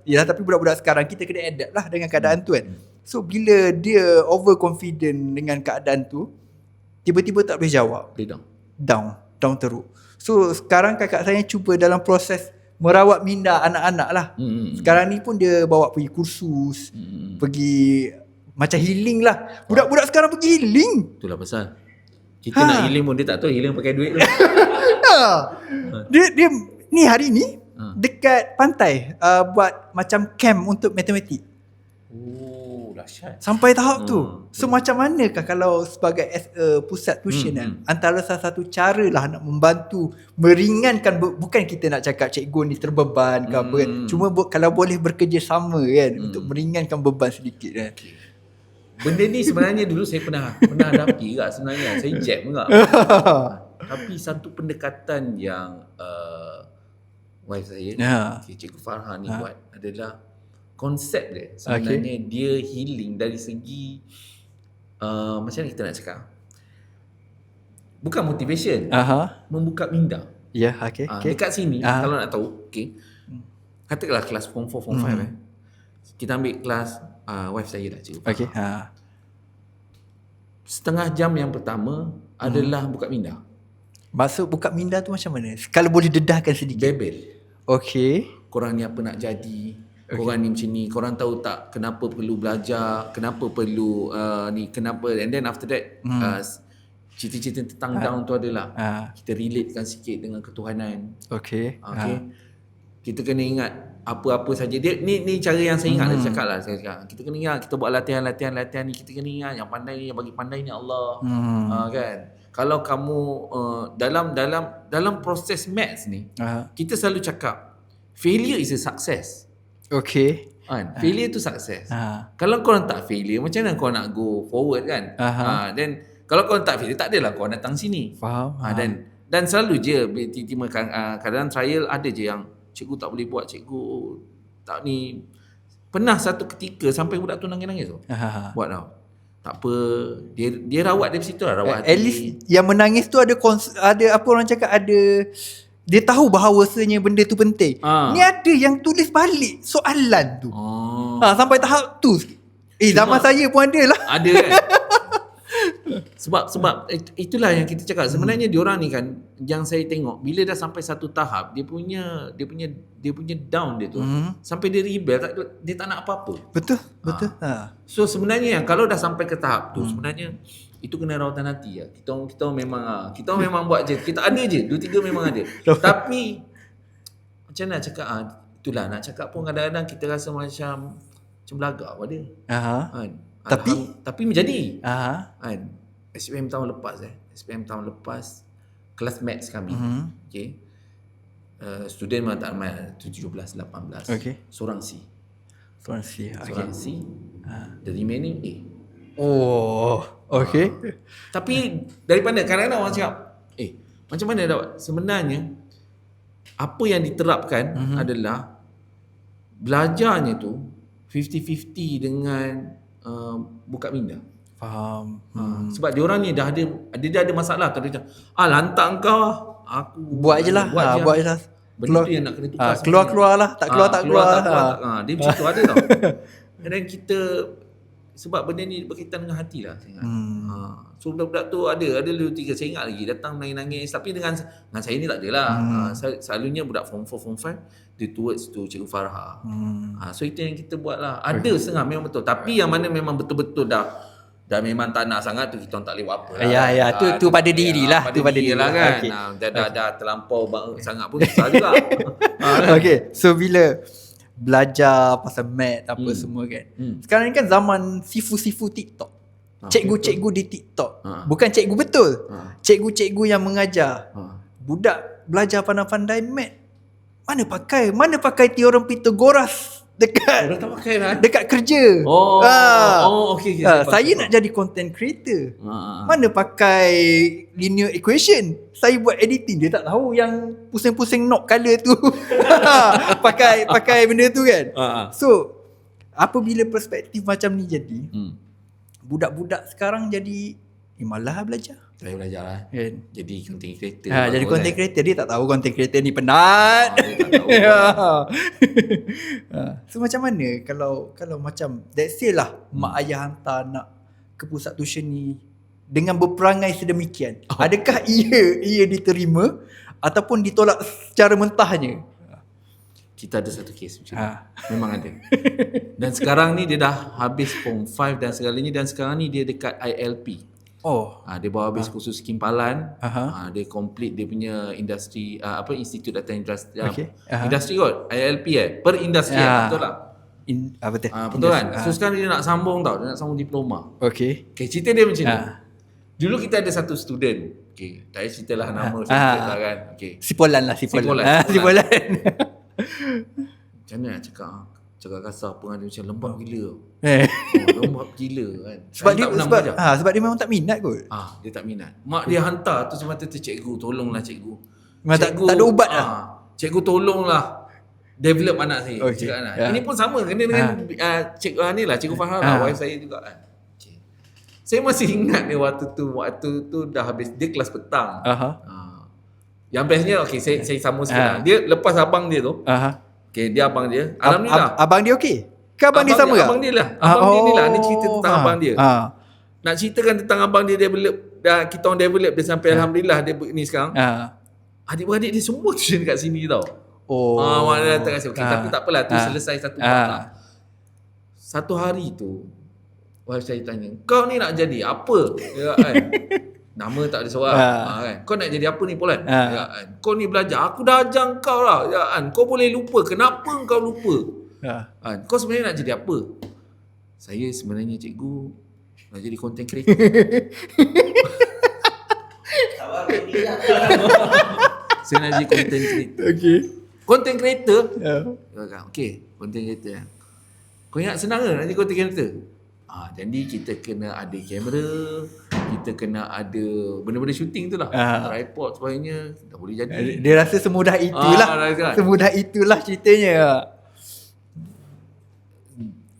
Ya, tapi budak-budak sekarang kita kena adapt lah dengan keadaan tu kan. So bila dia overconfident dengan keadaan tu, tiba-tiba tak boleh jawab, Dia down teruk. So sekarang kakak saya cuba dalam proses merawat minda anak-anak lah. Sekarang ni pun dia bawa pergi kursus, pergi macam healing lah. Budak-budak sekarang pergi healing. Itulah pasal kita nak healing pun dia tak tahu healing pakai duit tu. Dia ni hari ni dekat pantai buat macam camp untuk matematik. Oh, dahsyat. Sampai tahap tu. So macam manakah kalau sebagai as a pusat tuition kan, antara salah satu cara lah nak membantu meringankan, bukan kita nak cakap cikgu ni terbeban ke apa kan. Cuma kalau boleh bekerjasama kan untuk meringankan beban sedikit kan. Benda ni sebenarnya dulu saya pernah hadapi juga sebenarnya. Saya jam juga. Tapi satu pendekatan yang wife saya, Cikgu Farha ni buat adalah konsep dia. Sebenarnya dia healing dari segi macam mana kita nak cakap? Bukan motivation. Membuka minda. Ya, okay. Dekat sini kalau nak tahu, katakanlah kelas form 4, form 5 kita ambil kelas wife saya lah, Cikgu Farha. Setengah jam yang pertama adalah buka minda. Maksud buka minda tu macam mana? Kalau boleh dedahkan sedikit. Bebel. Korang ni apa nak jadi? Korang ni macam ni. Korang tahu tak kenapa perlu belajar? Kenapa perlu ni? Kenapa? And then after that cerita-cerita tentang down tu adalah kita relatekan sikit dengan ketuhanan. Kita kena ingat apa-apa saja dia ni cara yang saya ingat dia cakap lah, saya cakap kita kena ingat kita buat latihan ni, kita kena ingat yang pandai ni, yang bagi pandai ni Allah. Kan kalau kamu dalam proses maths ni kita selalu cakap failure is a success. Failure tu success. Kalau korang tak failure, macam mana korang nak go forward kan? Then kalau korang tak failure, tak adalah korang datang sini. Dan selalu je kadang trial ada je yang cikgu tak boleh buat, cikgu tak ni. Pernah satu ketika sampai budak tu nangis-nangis tu. Buat tau. Tak apa, dia rawat dari situ lah, rawat hati. At least yang menangis tu ada apa orang cakap, ada dia tahu bahawasanya benda tu penting. Ni ada yang tulis balik soalan tu. Sampai tahap tu. Zaman saya pun ada lah. Ada kan. Sebab itulah yang kita cakap sebenarnya diorang ni kan, yang saya tengok bila dah sampai satu tahap dia punya down dia tu sampai dia rebel, dia tak nak apa-apa. Betul. So sebenarnya yang kalau dah sampai ke tahap tu sebenarnya itu kena rawatan hati lah. Kita memang buat je, kita ada je 2-3 memang ada. Tapi macam nak cakap itulah nak cakap pun kadang-kadang kita rasa macam belagak pada dia. Tapi menjadi. SPM tahun lepas kelas maths kami. Student mana tak ramai, 17-18. Seorang C. The remaining A. Tapi daripada kadang-kadang orang cakap macam mana dapat? Sebenarnya apa yang diterapkan adalah belajarnya tu 50-50 dengan buka minda. Faham. Sebab diorang ni dah ada masalah. Dia cakap, lantak kau, aku buat je lah. Buat je lah. Benda tu yang nak kena tukar. Keluar lah. Tak keluar. Dia macam tu ada tau. Dan kita, sebab benda ni berkaitan dengan hati lah. So budak-budak tu ada 2-3 saya ingat lagi datang nangis-nangis. Tapi dengan saya ni tak adalah. Selalunya budak form 4, form 5 dia towards tu Cikgu Farha. So itu yang kita buat lah. Ada setengah memang betul. Tapi yang mana memang betul-betul dah memang tak nak sangat tu, kita tak boleh buat apa lah. Tu pada diri lah. Pada diri lah kan. Dah terlampau sangat pun susah juga. So bila belajar pasal math apa semua kan, sekarang ni kan zaman sifu-sifu TikTok. Cikgu-cikgu di TikTok. Bukan cikgu betul. Cikgu-cikgu yang mengajar. Budak belajar pandai-pandai math, mana pakai teorem Pythagoras dekat kerja. Okay. Saya nak jadi content creator. Mana pakai linear equation. Saya buat editing, dia tak tahu yang pusing-pusing knob color tu. pakai benda tu kan. So apabila perspektif macam ni jadi, budak-budak sekarang jadi malah belajar. Saya belajar lah. Kan? Jadi content creator. Jadi content creator, dia tak tahu content creator ni penat. Dia tak tahu. Kan? So macam mana kalau macam let's say lah mak ayah hantar anak ke pusat tuition ni dengan berperangai sedemikian, adakah ia diterima ataupun ditolak secara mentahnya? Kita ada satu kes macam ni. Memang ada. Dan sekarang ni dia dah habis form 5 dan segalanya, dan sekarang ni dia dekat ILP. Dia baru habis kursus kimpalan. Dia complete dia punya industri Institut Data Industri. Industri kot, ILP per industri. Betul tak? Betul. Betul kan? So sekarang dia nak sambung tau, dia nak sambung diploma. Okay, cerita dia macam ni. Dulu kita ada satu student. Tak payah cerita lah nama student kan. Sipolan. Macam mana nak cakap kasar pun ada macam lembab gila. Lembab gila kan. Sebab dia memang tak minat kot. Dia tak minat. Mak dia hantar tu semata-mata, cikgu tolonglah cikgu. Tak ada ubat lah. Cikgu tolonglah develop anak saya. Ini pun sama kena dengan cikgu Farah lah, wife saya juga kan. Saya masih ingat ni waktu tu dah habis, dia kelas petang. Yang bestnya saya sambung sikit. Dia lepas abang dia tu. Dia abang dia. Alhamdulillah. Abang dia okey? Ke abang dia sama ke? Abang dia lah. Abang dia ni lah. Ni cerita tentang abang dia. Nak ceritakan tentang abang dia develop, dah kita orang develop dia sampai alhamdulillah dia ni sekarang. Adik-beradik dia semua tuition kat sini tau. Mana datang kasi. Tapi tak apalah, tu selesai satu bab. Satu hari tu wife saya tanya, kau ni nak jadi apa? Ya kan? Nama tak ada seorang. Kan? Kau nak jadi apa ni Polan? Ya kan? Kau ni belajar, aku dah ajar kau lah. Ya kan? Kau boleh lupa. Kenapa kau lupa? Kan? Kau sebenarnya nak jadi apa? Saya sebenarnya cikgu nak jadi content creator. Saya nak jadi content creator. Content creator? Content creator. Kau ingat senang ke nak jadi content creator? Jadi kita kena ada kamera, kita kena ada benda-benda syuting tu lah, tripod sebagainya, dah boleh jadi. Dia rasa semudah itulah. Semudah itulah ceritanya.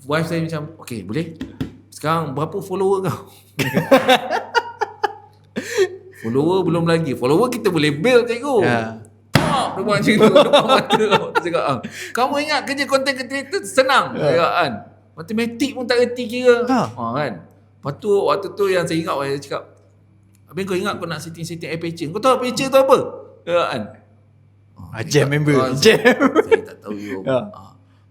Wife saya macam, boleh. Sekarang berapa follower kau? Follower belum lagi. Follower kita boleh build cikgu. Dia buat macam tu depan mata. Dia cakap, kamu ingat kerja content creator senang? Kan? Matematik pun tak reti kira. Kan? Lepas tu waktu tu yang saya ingat, saya cakap, habis kau ingat kau nak setting aperture. Kau tahu aperture tu apa? Kan? Jam member. Saya tak tahu you.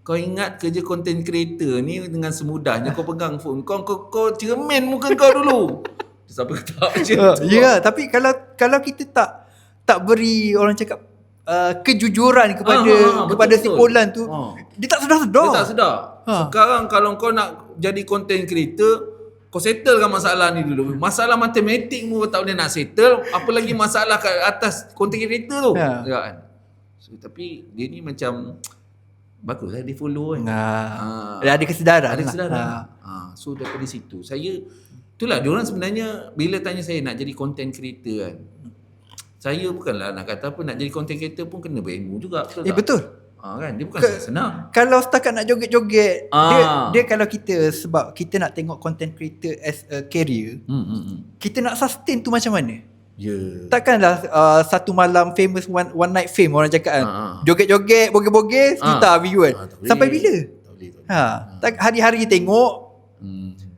Kau ingat kerja content creator ni dengan semudahnya kau pegang phone kau cermin muka kau dulu. Siapa kata macam tu? Ya, tapi kalau kita tak beri orang cakap kejujuran kepada si Polan tu, dia tak sedar. Sekarang kalau kau nak jadi content creator, kau settlekan masalah ni dulu. Masalah matematik mu tak boleh nak settle, apa lagi masalah kat atas content creator tu. Ya kan? So, tapi dia ni macam baguslah dia follow kan. Ada kesedaran. So daripada situ itulah diorang sebenarnya bila tanya saya nak jadi content creator kan, saya bukanlah nak kata apa, nak jadi content creator pun kena berilmu juga. Betul. Kan dia bukan senang. Kalau setakat nak joget-joget, dia kalau kita, sebab kita nak tengok content creator as a career, kita nak sustain tu macam mana? Takkanlah satu malam famous, one night fame orang cakap kan. Joget-joget, bogey-bogey, sejuta view kan. Sampai bila? Tak hari-hari tengok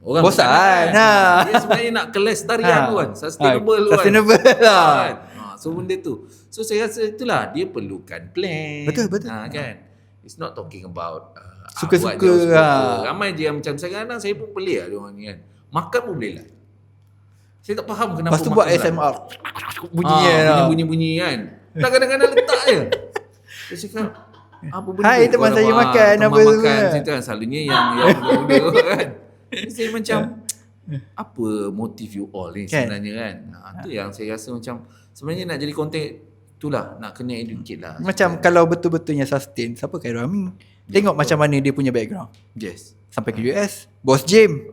orang bosan. Dia sebenarnya nak kelestarian tu kan, sustainable lah. So benda tu. So saya rasa itulah dia perlukan plan. Betul. Kan? It's not talking about suka-suka. Ramai je yang macam kadang saya pun pelik lah dia orang ni kan. Makan pun boleh lah. Saya tak faham kenapa. Lepas tu buat ASMR. Bunyi-bunyi kan. Tak kadang-kadang letak je. Saya cakap, apa benda hai teman saya makan apa tu kan. Kan selalunya yang muda kan. Saya macam apa motif you all ni sebenarnya kan. Tu yang saya rasa macam sebenarnya nak jadi content itulah, nak kena educate lah. Macam kalau betul-betulnya sustain, siapa Khairul Amin? Tengok macam mana dia punya background. Yes. Sampai ke US. Boss James.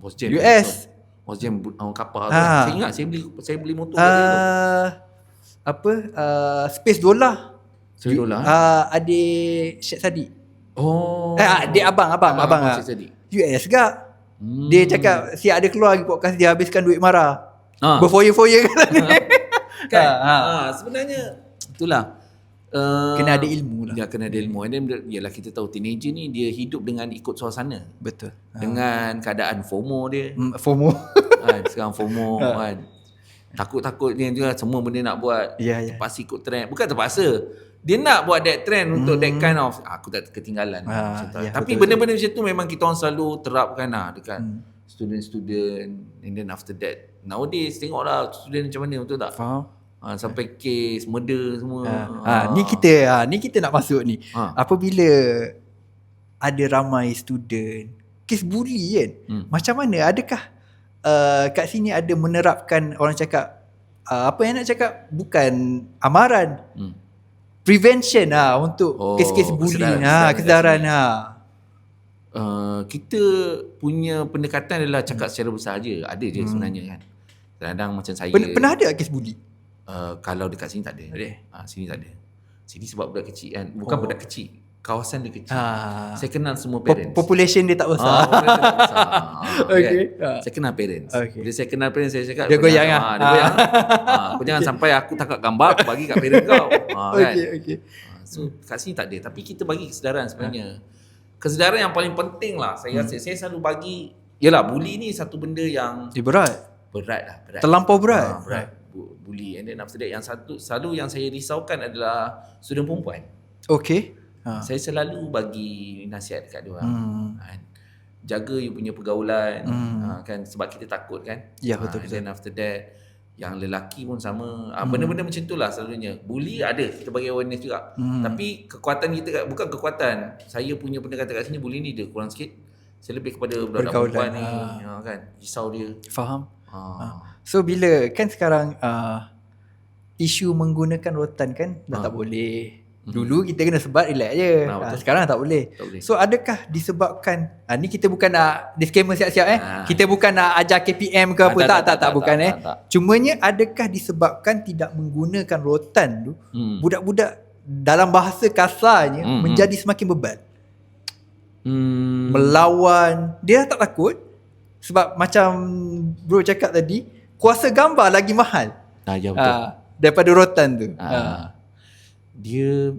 Boss James. US. Boss James kapal tu. Saya ingat saya beli motor Space Dollar. Space Dollar. Adik Syed Saddiq. Adik abang Syed Saddiq. US gak. Dia cakap siap ada keluar lagi podcast dia habiskan duit marah. Berfoya-foya kan. Kan? Sebenarnya itulah. Kena ada ilmu lah. Ya, kena ada ilmu. And then, yalah kita tahu teenager ni dia hidup dengan ikut suasana. Betul. Dengan keadaan FOMO dia. FOMO. Sekarang FOMO kan. Takut-takutnya juga semua benda nak buat. Terpaksa ikut trend. Bukan terpaksa. Dia nak buat that trend untuk that kind of aku tak ketinggalan. Tapi benda-benda macam tu memang kita orang selalu terapkan dekat student-student. And then after that, nowadays tengoklah student macam mana, betul tak? Faham. Sampai kes murder semua. Ni kita nak masuk ni. Apabila ada ramai student kes bully kan, macam mana, adakah kat sini ada menerapkan, orang cakap apa yang nak cakap, bukan amaran, prevention untuk kes-kes bullying, kesedaran. Kita punya pendekatan adalah cakap secara besar je. Ada je sebenarnya kan. Kadang-kadang macam saya pernah ada kes bully? Kalau dekat sini tak ada. Sini tak ada. Sini sebab budak kecil kan. Bukan budak kecil, kawasan dia kecil. Saya kenal semua parents. Population dia tak besar. Population tak besar. Okay. Saya kenal parents. Bila saya kenal parents, saya cakap dia goyang lah. Dia goyang. Kau jangan sampai aku tangkap gambar aku bagi kat parents kau. Kan? Okay. So kat sini tak ada. Tapi kita bagi kesedaran sebenarnya. Kesedaran yang paling penting lah. Saya rasa saya selalu bagi, yalah, bully ni satu benda yang berat lah. Terlampau berat. Berat. Bully. And then after that, yang selalu yang saya risaukan adalah student perempuan. Okay. Saya selalu bagi nasihat dekat dia orang. Jaga you punya pergaulan. Kan, sebab kita takut kan. Ya, betul. And then after that, yang lelaki pun sama. Benda-benda macam tu lah selalunya. Bully ada, kita bagi awareness juga. Tapi kekuatan kita, bukan kekuatan. Saya punya pendekatan kat sini, bully ni dia kurang sikit. Saya lebih kepada budak perempuan ni. Kan, risau dia. Faham. So bila kan sekarang isu menggunakan rotan kan dah tak boleh. Dulu kita kena sebat relax je. Sekarang tak boleh. So adakah disebabkan, ni kita bukan nak disclaimer siap-siap kita bukan nak ajar KPM ke apa, tak bukan. Cumanya adakah disebabkan tidak menggunakan rotan tu, budak-budak dalam bahasa kasarnya menjadi semakin bebal, melawan, dia dah tak takut. Sebab macam bro cakap tadi, kuasa gambar lagi mahal ya, betul. Daripada rotan tu. Dia,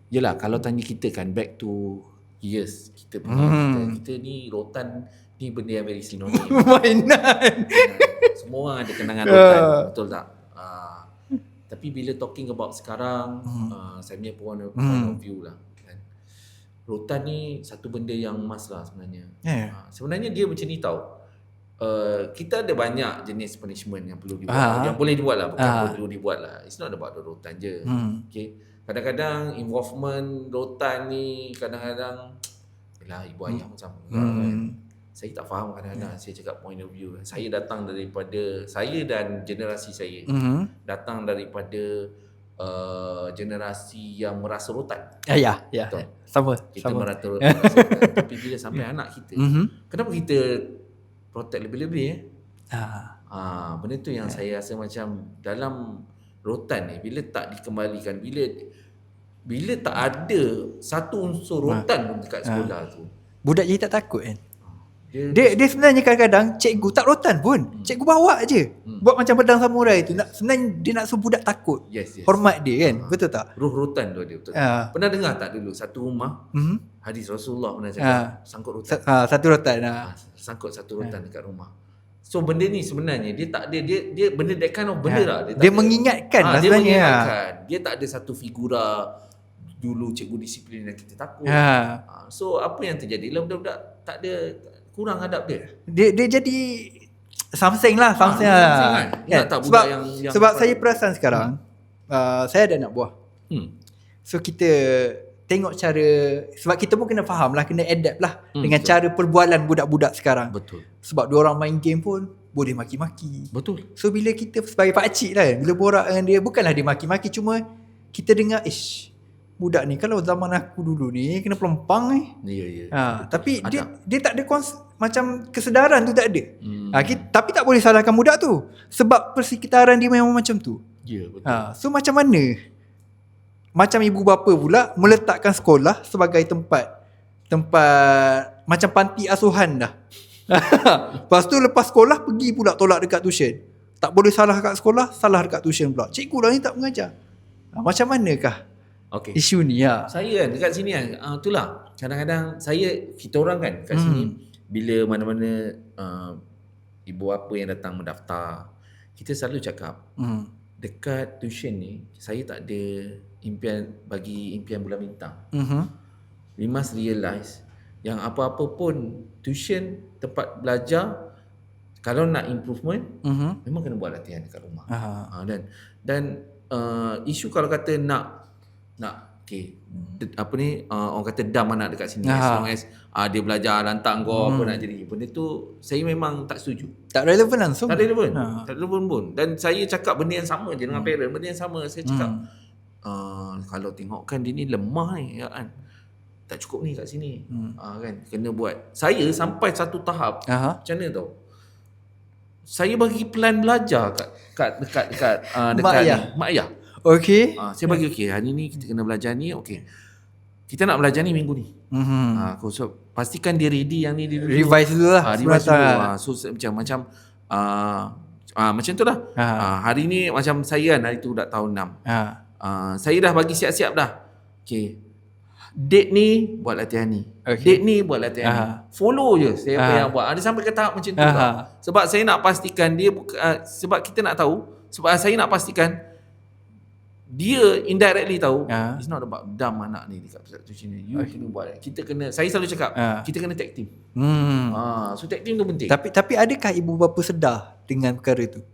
yelah, kalau tanya kita kan, back to years kita punya, kita ni rotan ni benda yang very synonym. Mainan. Semua orang ada kenangan rotan, betul tak? Tapi bila talking about sekarang, saya punya point of view lah kan. Rotan ni satu benda yang emas lah sebenarnya. Sebenarnya dia macam ni tau. Kita ada banyak jenis punishment yang perlu dibuat, yang boleh dibuat lah, bukan perlu dibuat lah. It's not about the rotan je. Okay. Kadang-kadang involvement rotan ni kadang-kadang, yelah, ibu ayah macam kan. Saya tak faham kadang-kadang. Saya cakap point of view. Saya datang daripada, saya dan generasi saya datang daripada generasi yang merasa rotan. Ya. Sama. Kita merasa rotan. Tapi bila sampai anak kita, kenapa kita protect lebih-lebih benda tu yang saya rasa macam dalam rotan ni, bila tak dikembalikan, bila tak ada satu unsur rotan pun dekat sekolah tu, budak jadi tak takut kan. Dia sebenarnya kadang-kadang cikgu tak rotan pun, cikgu bawa je, buat macam pedang samurai tu. Sebenarnya dia nak suruh budak takut, hormat dia kan. Betul tak? Roh rotan tu ada, betul. Pernah dengar tak dulu satu rumah, hadis Rasulullah pernah cakap, sangkut rotan. Satu rotan. Sangkut satu rotan dekat rumah. So benda ni sebenarnya dia tak ada, dia benda that kind of benda lah. Dia mengingatkan lah dia sebenarnya. mengingatkan. Dia tak ada satu figura dulu cikgu disiplin yang kita takut. So apa yang terjadi lah, budak-budak tak ada, kurang adab dia. Dia jadi something lah. Kan? Tak budak yang sebab saya perasan sekarang, saya ada anak buah. So kita tengok cara, sebab kita pun kena faham lah, kena adapt lah dengan cara perbualan budak-budak sekarang. Betul. Sebab diorang main game pun boleh maki-maki. Betul. So bila kita sebagai pakcik lah, bila borak dengan dia, bukanlah dia maki-maki, cuma kita dengar, budak ni kalau zaman aku dulu ni kena pelempang ni. Ya. Tapi dia tak ada macam kesedaran tu tak ada. Tapi tak boleh salahkan budak tu, sebab persekitaran dia memang macam tu. Ya, betul. So macam mana macam ibu bapa pula meletakkan sekolah sebagai tempat macam panti asuhan dah. Lepas tu lepas sekolah pergi pula tolak dekat tuition. Tak boleh salah kat sekolah, salah dekat tuition pula. Cikgu lah ni tak mengajar. Macam manakah isu ni? Saya kan dekat sini kan, itulah kadang-kadang kita orang kan kat sini bila mana-mana ibu bapa yang datang mendaftar, kita selalu cakap dekat tuition ni saya tak ada impian bulan bintang. We must realize yang apa-apa pun tuition, tempat belajar, kalau nak improvement memang kena buat latihan dekat rumah. Dan isu kalau kata nak orang kata dam anak dekat sini, as long as dia belajar lantak kau apa nak jadi, benda tu saya memang tak setuju. Tak relevan langsung. Tak relevan pun. Dan saya cakap benda yang sama je dengan parent, benda yang sama. Saya cakap kalau tengokkan dia ni lemah ni kan, tak cukup ni kat sini. Kan kena buat. Saya sampai satu tahap macam mana tau, saya bagi plan belajar dekat mak ayah. Okey. Saya bagi hari ni kita kena belajar ni, okey. Kita nak belajar ni minggu ni. So pastikan dia ready yang ni dulu. Revise dulu lah. Revise dulu. So macam macam tu lah. Hari ni macam saya kan, hari tu dah tahun 6. Saya dah bagi siap-siap dah. Okey. Date ni buat latihan ni. Date ni buat latihan ni. Follow je saya apa yang buat. Ada sampai ke tahap macam tu lah. Sebab saya nak pastikan dia sebab kita nak tahu, sebab saya nak pastikan dia indirectly tahu it's not about dam anak ni dekat pusat tuition ni. You kena buat. Saya selalu cakap kita kena tag team. So tag team tu penting. Tapi adakah ibu bapa sedar dengan perkara tu?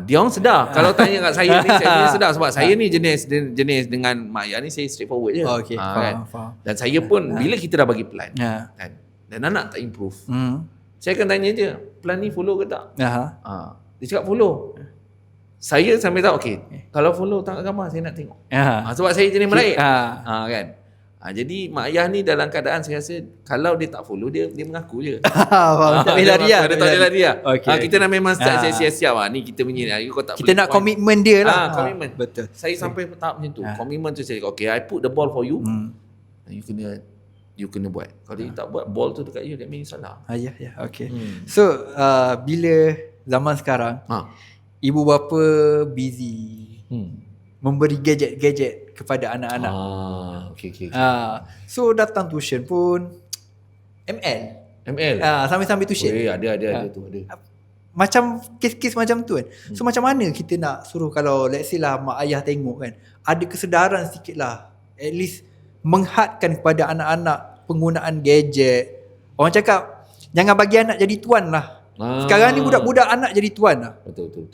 Dia orang sedar. Kalau tanya kat saya ni, saya sedar sebab saya ni jenis dengan mak ayah ni saya straightforward je. Faham. Dan saya pun bila kita dah bagi plan kan, dan anak tak improve, saya akan tanya je, plan ni follow ke tak? Dia cakap follow. Saya sampai tahu kalau follow tangkap gambar saya nak tengok. Sebab saya jenis Melayu. Kan. Jadi mak ayah ni dalam keadaan saya rasa kalau dia tak follow dia mengaku je. Tak boleh lari lah. Dia tak boleh lari lah. Kita dah memang siap-siap ni kita punya ni. Kita nak komitmen dia lah. Komitmen. Betul. Saya sampai tahap macam tu. Komitmen tu saya I put the ball for you. You kena buat. Kalau dia tak buat, ball tu dekat you, that means salah. Ya. Okay. So bila zaman sekarang ibu bapa busy memberi gadget kepada anak-anak. Okay. So datang tuition pun ML. Sambil-sambil tuition. Ada tu ada. Macam kes-kes macam tu kan. So macam mana kita nak suruh, kalau let's say lah mak ayah tengok kan, ada kesedaran sikit lah, at least menghadkan kepada anak-anak penggunaan gadget. Orang cakap jangan bagi anak jadi tuan lah. Sekarang ni budak-budak anak jadi tuan lah. Betul.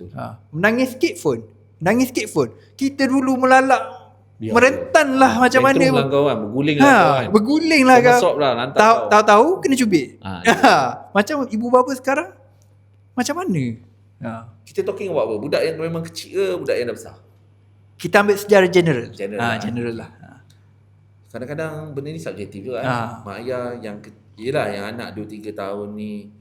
Menangis sikit phone. Kita dulu melalak merentan lah macam mana. Berguling lah kau. Tahu-tahu kena cubit. Macam ibu bapa sekarang macam mana? Kita talking about apa? Budak yang memang kecil ke budak yang dah besar? Kita ambil secara general. General lah. Kadang-kadang benda ni subjektif juga mak ayah yang yang anak 2-3 tahun ni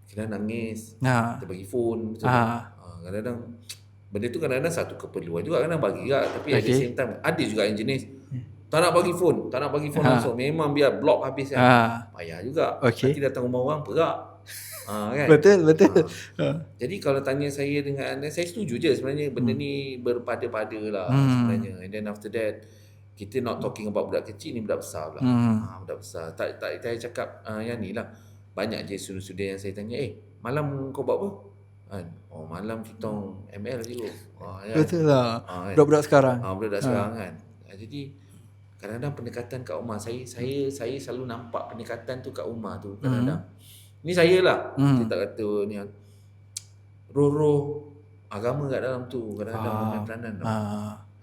kena nangis, kita bagi phone kadang-kadang benda tu kadang-kadang satu keperluan juga, kadang bagi juga, tapi at the same time ada juga yang jenis tak nak bagi phone langsung, memang biar block habis kan. Payah juga. Nanti datang rumah orang perak. Kan? Betul. Jadi kalau tanya saya saya setuju je sebenarnya benda ni berpada-pada lah sebenarnya. And then after that kita not talking about budak kecil ni, budak besar pula. Budak besar. Tak saya cakap yang ni lah. Banyak je student yang saya tanya, malam kau buat apa? Malam kita ML je kot. Betul lah. Budak-budak sekarang. Budak-budak sekarang kan. Jadi kadang-kadang pendekatan kat rumah saya selalu nampak pendekatan tu kat rumah tu kadang-kadang. Ni saya lah. Saya tak kata ni roh-roh agama kat dalam tu kadang-kadang bermain peranan tau.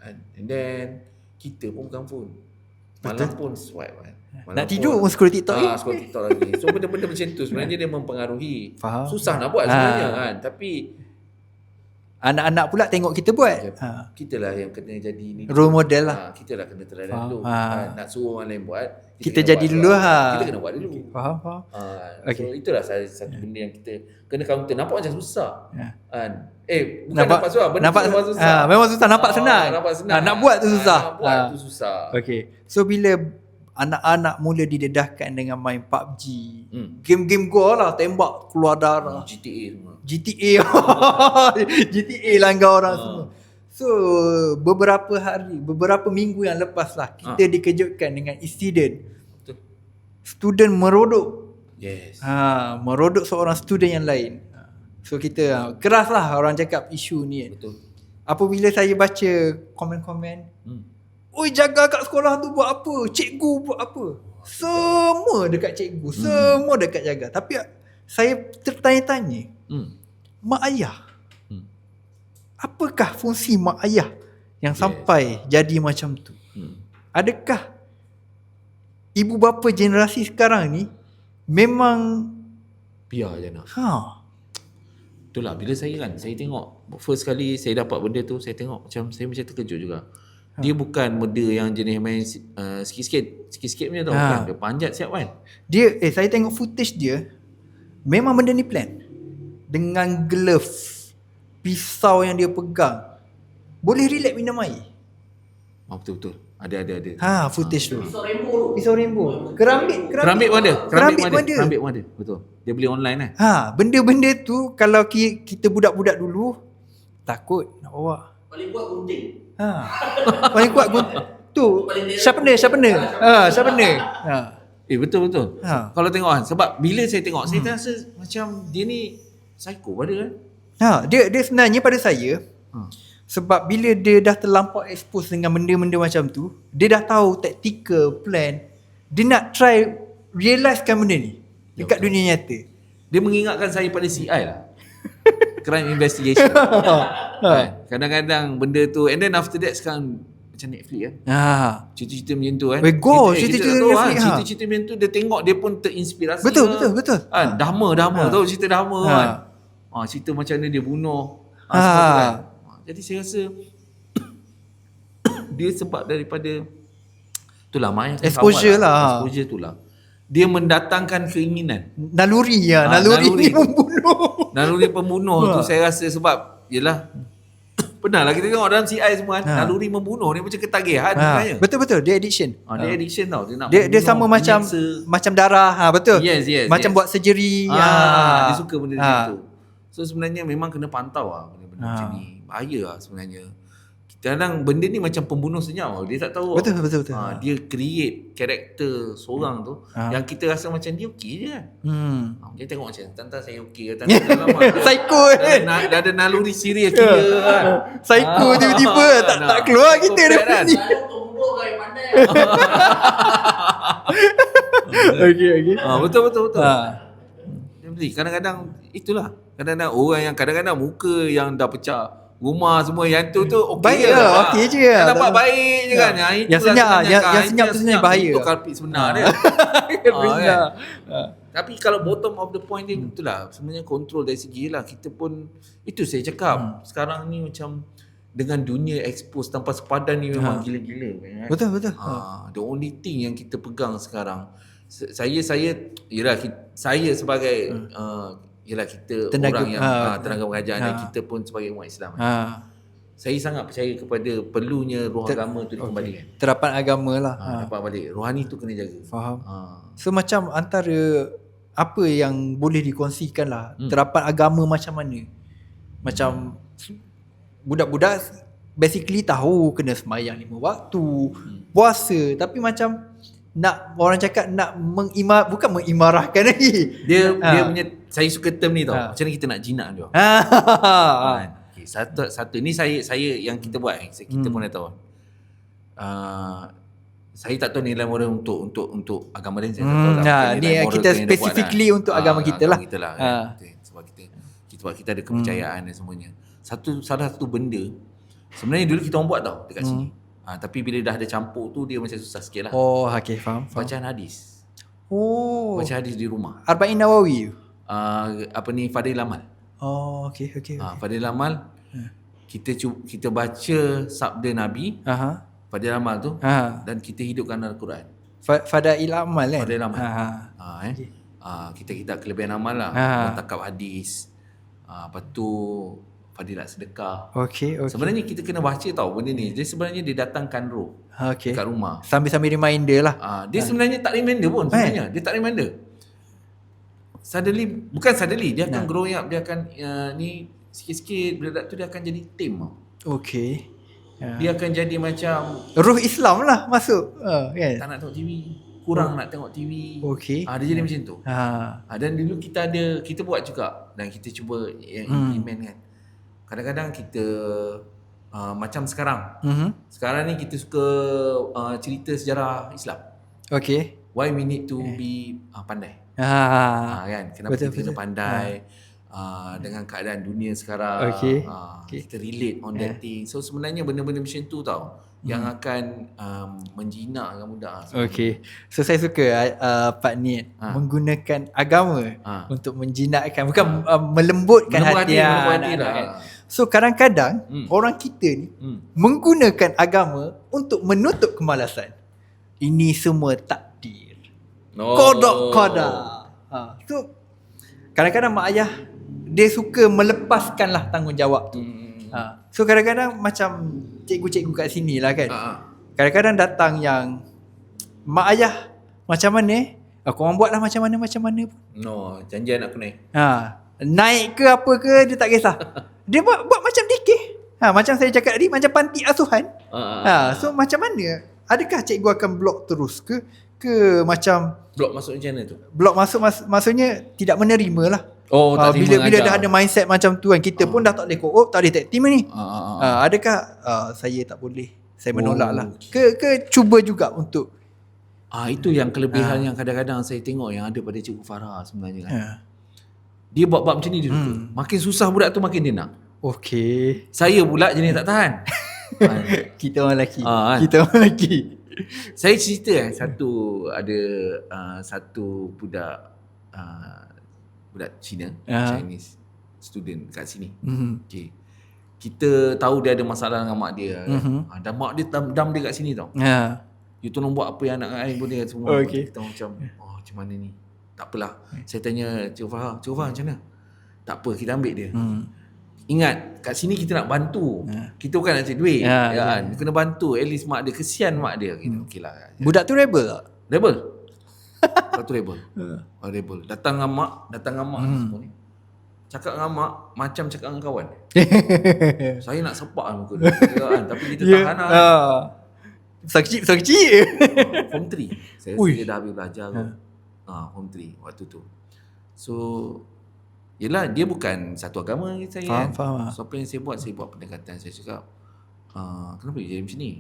And then kita pun bukan phone. Malam pun swipe kan. Nak tidur pun scroll TikTok scroll TikTok lagi. So benda-benda macam tu sebenarnya dia mempengaruhi. Susah nak buat sebenarnya kan. Tapi anak-anak pula tengok kita buat. Kita lah yang kena jadi ni. Role model lah. Kita lah kena teladan dulu. Nak suruh orang lain buat. Kita jadi dulu lah. Kita kena buat dulu. Faham. So itulah satu benda yang kita kena counter. Nampak macam susah. Bukan nampak susah. Nampak susah. Memang susah. Nampak senang. Nak buat tu susah. Buat tu susah. Okay. So bila anak-anak mula didedahkan dengan main PUBG, game-game gore lah, tembak keluar darah, GTA semua. GTA. GTA langgar orang semua. So beberapa minggu yang lepas lah kita dikejutkan dengan insiden student merodok. Yes. Merodok seorang student yang lain. So kita keras lah orang cakap isu ni. Betul. Apabila saya baca komen-komen, oi jaga kat sekolah tu buat apa? Cikgu buat apa? Semua dekat cikgu, semua dekat jaga. Tapi saya tertanya-tanya, mak ayah, apakah fungsi mak ayah yang sampai jadi macam tu? Adakah ibu bapa generasi sekarang ni memang biar je nak. Itulah bila saya tengok first kali saya dapat benda tu, saya tengok saya macam terkejut juga. Dia bukan benda yang jenis main sikit-sikit punya tau. Kan? Dia panjat siap kan. Saya tengok footage dia, memang benda ni plan. Dengan glove, pisau yang dia pegang, boleh relax minum air. Betul-betul. Ada. Footage tu. Pisau rainbow. Kerambit ada. Betul. Dia beli online kan. Benda-benda tu kalau kita budak-budak dulu takut nak bawa. Paling kuat gunting. Paling kuat tu sharpener. Betul. Kalau tengok kan, sebab bila saya tengok saya rasa macam dia ni psycho pada kan. Dia sebenarnya pada saya sebab bila dia dah terlampau expose dengan benda-benda macam tu, dia dah tahu tactical plan, dia nak try realisekan benda ni dekat dunia nyata. Dia mengingatkan saya pada CI lah. Crime investigation. Kadang-kadang benda tu, and then after that sekarang macam Netflix kan. Cerita-cerita macam tu kan. Cerita-cerita macam tu dia tengok, dia pun terinspirasi. Betul. Dharma tahu cerita Dharma kan. Cerita macam mana dia bunuh. Kan? Jadi saya rasa dia sebab daripada itulah mak exposure lah. Exposure tu lah. Dia mendatangkan keinginan. Naluri membunuh. Naluri pembunuh tu saya rasa sebab yelah pernah lah kita tengok dalam CI semua kan, naluri membunuh ni macam ketagihan sebenarnya. Betul dia addiction. Dia addiction tau. Dia nak dia sama macam darah. Betul. Yes. Macam buat surgery. Dia suka benda macam tu. So sebenarnya memang kena pantau lah benda-benda macam ni. Bahaya lah sebenarnya. Kadang benda ni macam pembunuh senyap. Dia tak tahu. Betul. Dia create karakter seorang tu yang kita rasa macam dia okey je kan. Dia tengok macam tante saya okey ke tante dalam psycho kan. Dah ada naluri serius kira kan. Psycho tiba-tiba tak keluar kita daripada ni. Tunggu kau pandai. Okey. Betul. Kadang-kadang itulah. Kadang-kadang orang yang kadang-kadang muka yang dah pecah, rumah semua yang tu okey baik je. Okey je. Dapat baik je kan. Yang senyap yang senyap tu sebenarnya bahaya. Itu kalpit sebenar dia. Tapi kalau bottom of the point dia itulah sebenarnya kontrol dari segi lah kita pun itu saya cakap. Sekarang ni macam dengan dunia expose tanpa sepadan ni memang gila-gila kan. Betul. The only thing yang kita pegang sekarang saya sebagai kita tenaga, orang yang tenaga pengajar dan kita pun sebagai umat Islam. Saya sangat percaya kepada perlunya roh agama tu dikembalikan. Terapan agama lah. Dapat balik. Rohani tu kena jaga. Faham. So macam antara apa yang boleh dikongsikan lah, terapan agama macam mana? Macam budak-budak basically tahu kena sembahyang 5 waktu, puasa, tapi macam nak orang cakap nak bukan mengimarahkan lagi. Dia punya saya suka term ni tau. Macam mana kita nak jinak dia. Okay, satu ni saya yang kita buat kita pun dah tahu. Saya tak tahu nilai moral untuk agama lain saya tak tahu lah. Ni kita specifically untuk agama kita lah. Sebab kita ada kepercayaan dan semuanya. Salah satu benda sebenarnya dulu kita orang buat tau dekat sini. Tapi bila dah ada campur tu dia macam susah sikit lah. Okay, faham. Bacaan hadis. Baca hadis di rumah. Arba'in Nawawi. Fadil Amal. Okay. Fadil Amal. Kita baca sabda Nabi. Fadil Amal tu. Dan kita hidupkan Al-Quran. Fadail Amal kan? Fadil Amal. Kita kelebihan amal lah. Mentakab hadis. Lepas tu fadilat sedekah. Okay. Sebenarnya kita kena baca tau benda ni. Dia sebenarnya dia datangkan roh dekat rumah. Sambil reminder lah. Dia sebenarnya tak reminder pun sebenarnya. Dia tak reminder. suddenly, bukan suddenly, dia akan growing up, dia akan ni sikit-sikit budak tu dia akan jadi tim tau. Okay. Dia akan jadi macam Ruh Islam lah masuk. Kan? tak nak tengok TV, kurang nak tengok TV. Okay. Dia jadi macam tu. Dan dulu kita buat juga dan kita cuba implement kan. Kadang-kadang kita macam sekarang. Sekarang ni kita suka cerita sejarah Islam. Okay. Why we need to be pandai. Kan? Kenapa kita kena pandai dengan keadaan dunia sekarang. Kita relate on that thing. So sebenarnya benda-benda macam tu tau yang akan menjinakkan budak. Okay. So saya suka Pak Nit menggunakan agama untuk menjinakkan, bukan melembutkan hati lah. So kadang-kadang orang kita ni menggunakan agama untuk menutup kemalasan. Ini semua takdir. Qada. So kadang-kadang mak ayah dia suka melepaskanlah tanggungjawab tu. So kadang-kadang macam cikgu-cikgu kat sini lah kan. Kadang-kadang datang yang mak ayah macam mana korang buatlah macam mana pun. Janjian aku naik. Naik ke apa ke dia tak kisah. Dia buat macam dikir. Macam saya cakap tadi, macam panti asuhan. So macam mana? Adakah cikgu akan blok terus ke macam blok masuk macam mana tu? Blok masuk maksudnya tidak menerima lah. Tak terima bila dah ada mindset macam tu kan, kita pun dah tak boleh co-op, tak boleh tag team ni. Adakah saya tak boleh, saya menolak lah. Ke cuba juga untuk itu yang kelebihan yang kadang-kadang saya tengok yang ada pada Cikgu Farah sebenarnya kan. Dia buat-buat macam ni dia suka. Makin susah budak tu makin dia nak. Okay. Saya pula jenis tak tahan. Kita orang lelaki. Kita orang lelaki. Saya cerita ada satu budak Cina, Chinese student kat sini. Okay. Kita tahu dia ada masalah dengan mak dia. Dan mak dia dam dia kat sini tau. You tolong buat apa yang anak saya boleh semua. Kita macam macam mana ni? Tak apalah. Saya tanya Cikgu Farah macam mana? Tak apa, kita ambil dia. Ingat, kat sini kita nak bantu. Kita bukan nak cari duit. Kan? Kena bantu. At least mak dia, kesian mak dia. Okay lah. Budak tu rebel tak? Rebel. Satu rebel. Rebel. Datang dengan mak semua ni. Cakap dengan mak macam cakap dengan kawan. Saya nak sepak muka dia. Kan? Tapi kita tahan lah. Besar kecil. Form 3. Saya rasa dia dah habis belajar kot. Form 3 waktu tu. So yelah, dia bukan satu agama dengan saya. Faham. So apa yang saya buat pendekatan. Saya cakap kenapa dia jadi macam ni?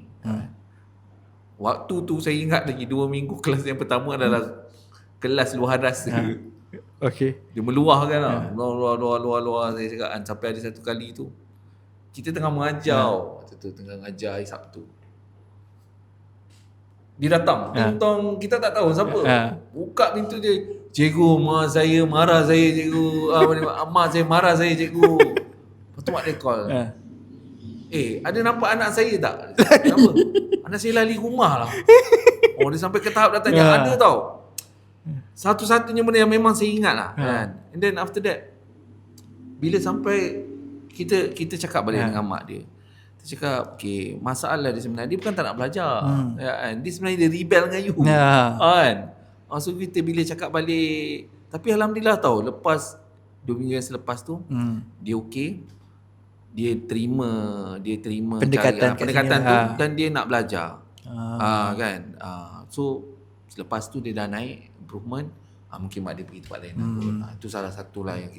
Waktu tu saya ingat lagi 2 minggu kelas yang pertama adalah kelas luar rasa. Okay. Dia meluahkan lah. Luar. Saya cakap sampai ada satu kali tu kita tengah mengajar. Waktu tu tengah mengajar hari Sabtu. Dia datang. Tong, kita tak tahu siapa. Buka pintu dia. Cikgu, mak saya marah saya cikgu. Mak saya marah saya cikgu. Lepas tu mak dia call. Ada nampak anak saya tak? Kenapa? Anak saya lari rumah lah. Dia sampai ke tahap dah tanya. Ada tau. Satu-satunya benda yang memang saya ingat lah. Kan? And then after that, bila sampai kita cakap balik dengan mak dia. Kita cakap, okay, masalah dia sebenarnya, dia bukan tak nak belajar. Kan? Dia sebenarnya dia rebel dengan you. Kan? So kita bila cakap balik, tapi alhamdulillah tau, lepas 2 minggu yang selepas tu, dia okay. Dia terima pendekatan tu dan dia nak belajar. Kan? So selepas tu dia dah naik improvement. Mungkin mak dia pergi tempat lain. Itu salah satu lah yang kita